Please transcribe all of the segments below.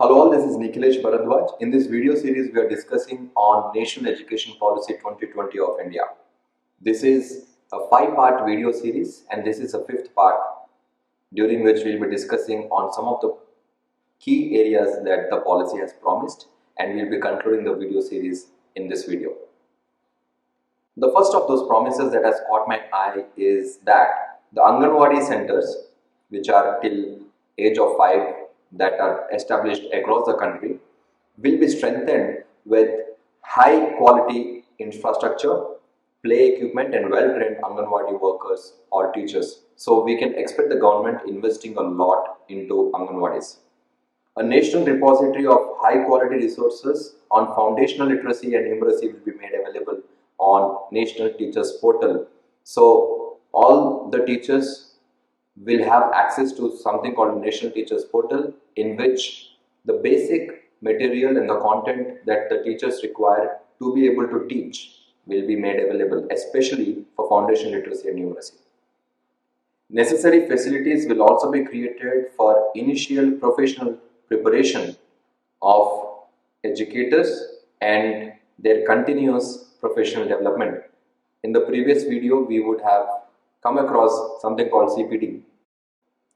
Hello all, this is Nikhilesh Bharadwaj. In this video series, we are discussing on National Education Policy 2020 of India. This is a 5-part video series and this is a 5th part during which we will be discussing on some of the key areas that the policy has promised, and we will be concluding the video series in this video. The first of those promises that has caught my eye is that the Anganwadi centers, which are till age of 5, that are established across the country, will be strengthened with high quality infrastructure, play equipment and well-trained Anganwadi workers or teachers. So we can expect the government investing a lot into Anganwadis. A national repository of high quality resources on foundational literacy and numeracy will be made available on National Teachers Portal. So all the teachers will have access to something called National Teachers Portal, in which the basic material and the content that the teachers require to be able to teach will be made available, especially for foundation literacy and numeracy. Necessary facilities will also be created for initial professional preparation of educators and their continuous professional development. In the previous video, we would have come across something called CPD,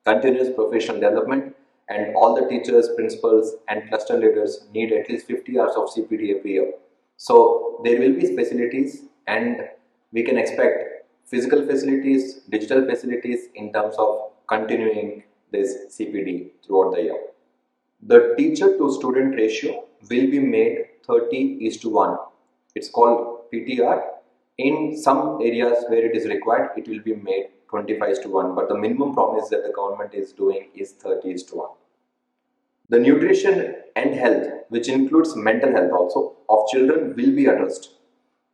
continuous professional development, and all the teachers, principals and cluster leaders need at least 50 hours of CPD every year. So there will be facilities, and we can expect physical facilities, digital facilities in terms of continuing this CPD throughout the year. The teacher to student ratio will be made 30:1. It's called PTR. In some areas where it is required, it will be made 25:1, but the minimum promise that the government is doing is 30:1. The nutrition and health, which includes mental health also, of children will be addressed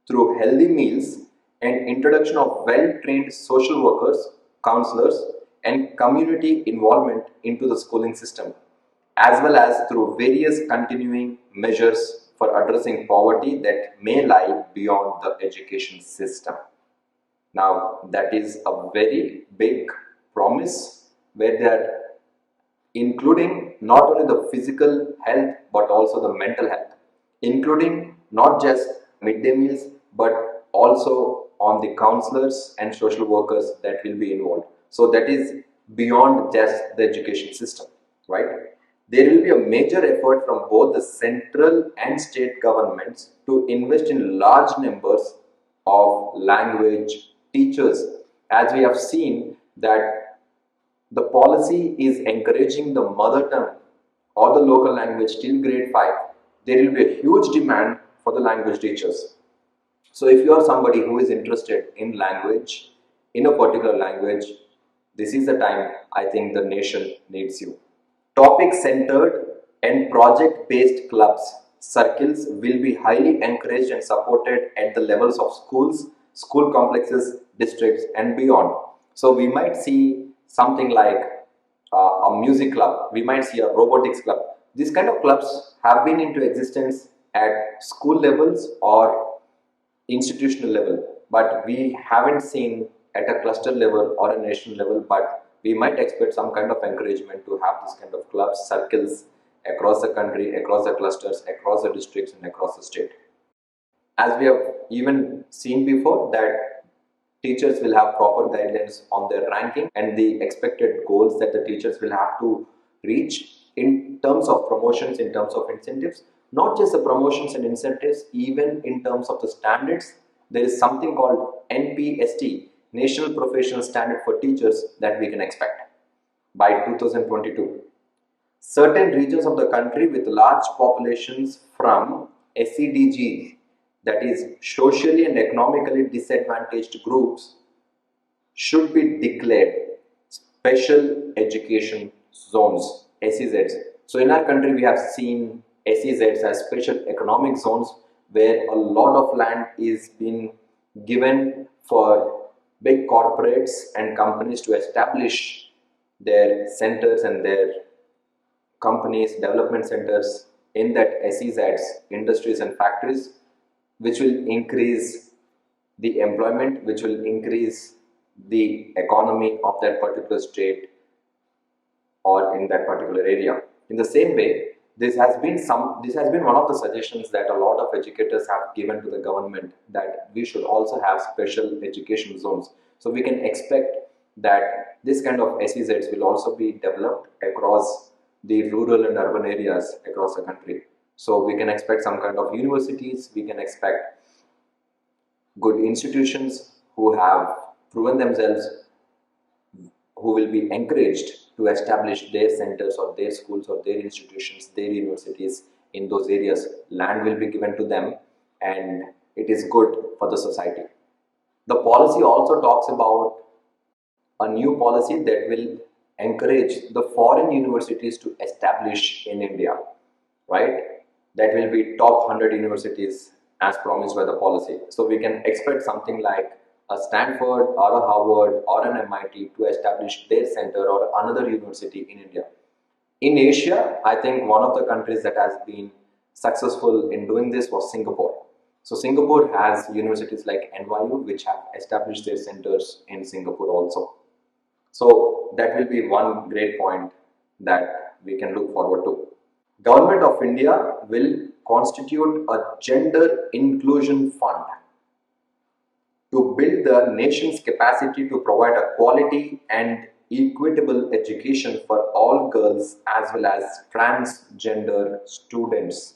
through healthy meals and introduction of well-trained social workers, counselors and community involvement into the schooling system, as well as through various continuing measures for addressing poverty that may lie beyond the education system. Now, that is a very big promise where they are including not only the physical health but also the mental health, including not just midday meals but also on the counselors and social workers that will be involved. So that is beyond just the education system, right? There will be a major effort from both the central and state governments to invest in large numbers of language teachers, as we have seen that the policy is encouraging the mother tongue or the local language till grade 5. There will be a huge demand for the language teachers. So if you are somebody who is interested in language, in a particular language, this is the time I think the nation needs you. Topic-centered and project-based clubs, circles will be highly encouraged and supported at the levels of schools, school complexes, districts and beyond. So we might see something like a music club, we might see a robotics club. These kind of clubs have been into existence at school levels or institutional level, but we haven't seen at a cluster level or a national level, but we might expect some kind of encouragement to have this kind of clubs, circles across the country, across the clusters, across the districts and across the state. As we have even seen before, that teachers will have proper guidelines on their ranking and the expected goals that the teachers will have to reach in terms of promotions, in terms of incentives. Not just the promotions and incentives, even in terms of the standards. There is something called NPST, National Professional Standard for Teachers, that we can expect by 2022. Certain regions of the country with large populations from SEDG, that is socially and economically disadvantaged groups, should be declared special education zones, SEZs. So in our country we have seen SEZs as special economic zones, where a lot of land is being given for big corporates and companies to establish their centers and their companies, development centers in that SEZs, industries and factories, which will increase the employment, which will increase the economy of that particular state or in that particular area. In the same way, this has been one of the suggestions that a lot of educators have given to the government, that we should also have special education zones. So we can expect that this kind of SEZs will also be developed across the rural and urban areas across the country. So we can expect some kind of universities, we can expect good institutions who have proven themselves, who will be encouraged to establish their centers or their schools or their institutions, their universities in those areas. Land will be given to them, and it is good for the society. The policy also talks about a new policy that will encourage the foreign universities to establish in India, right? That will be top 100 universities as promised by the policy. So we can expect something like a Stanford or a Harvard or an MIT to establish their center or another university in India. In Asia, I think one of the countries that has been successful in doing this was Singapore. So Singapore has universities like NYU, which have established their centers in Singapore also. So that will be one great point that we can look forward to. Government of India will constitute a gender inclusion fund to build the nation's capacity to provide a quality and equitable education for all girls as well as transgender students.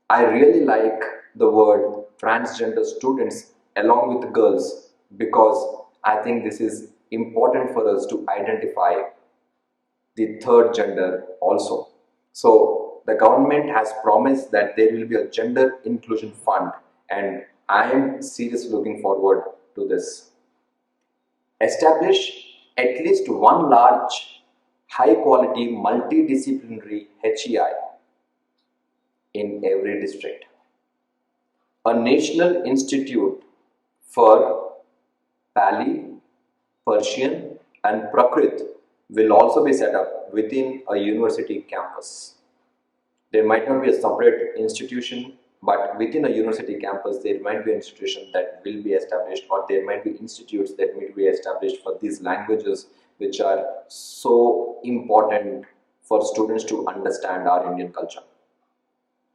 I really like the word transgender students along with girls, because I think this is important for us to identify the third gender also. So the government has promised that there will be a gender inclusion fund, and I am seriously looking forward to this. Establish at least one large, high quality multidisciplinary HEI in every district. A national institute for Pali, Persian and Prakrit will also be set up within a university campus. There might not be a separate institution, but within a university campus there might be an institution that will be established, or there might be institutes that will be established for these languages, which are so important for students to understand our Indian culture.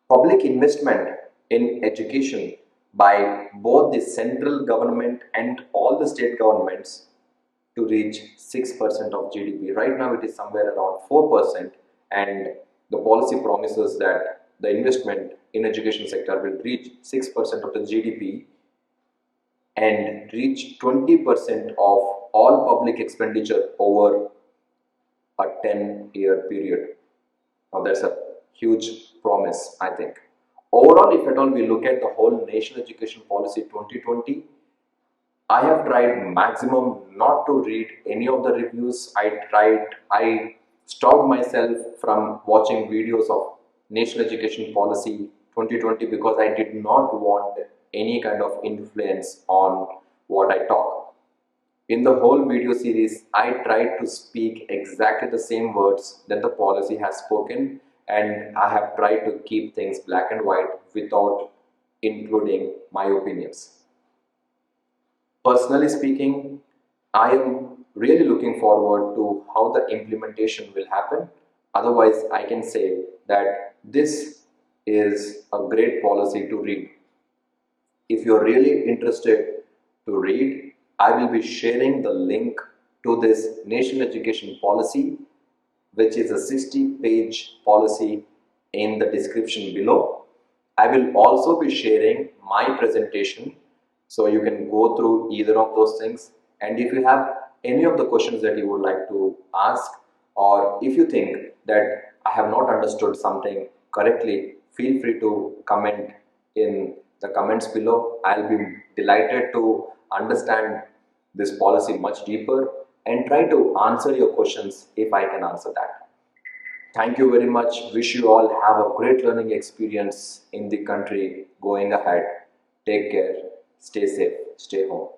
Public investment in education by both the central government and all the state governments to reach 6% of GDP. Right now it is somewhere around 4%, and the policy promises that the investment in education sector will reach 6% of the GDP and reach 20% of all public expenditure over a 10-year period. Now that's a huge promise, I think. Overall, if at all we look at the whole National Education Policy 2020, I have tried maximum not to read any of the reviews. I stopped myself from watching videos of National Education Policy 2020 because I did not want any kind of influence on what I talk. In the whole video series, I tried to speak exactly the same words that the policy has spoken, and I have tried to keep things black and white without including my opinions. Personally speaking, I am really looking forward to how the implementation will happen. Otherwise, I can say that this is a great policy to read. If you're really interested to read, I will be sharing the link to this National Education Policy, which is a 60-page policy, in the description below. I will also be sharing my presentation, so you can go through either of those things. And if you have any of the questions that you would like to ask, or if you think that I have not understood something correctly, feel free to comment in the comments below. I'll be delighted to understand this policy much deeper and try to answer your questions if I can answer that. Thank you very much. Wish you all have a great learning experience in the country going ahead. Take care, stay safe, stay home.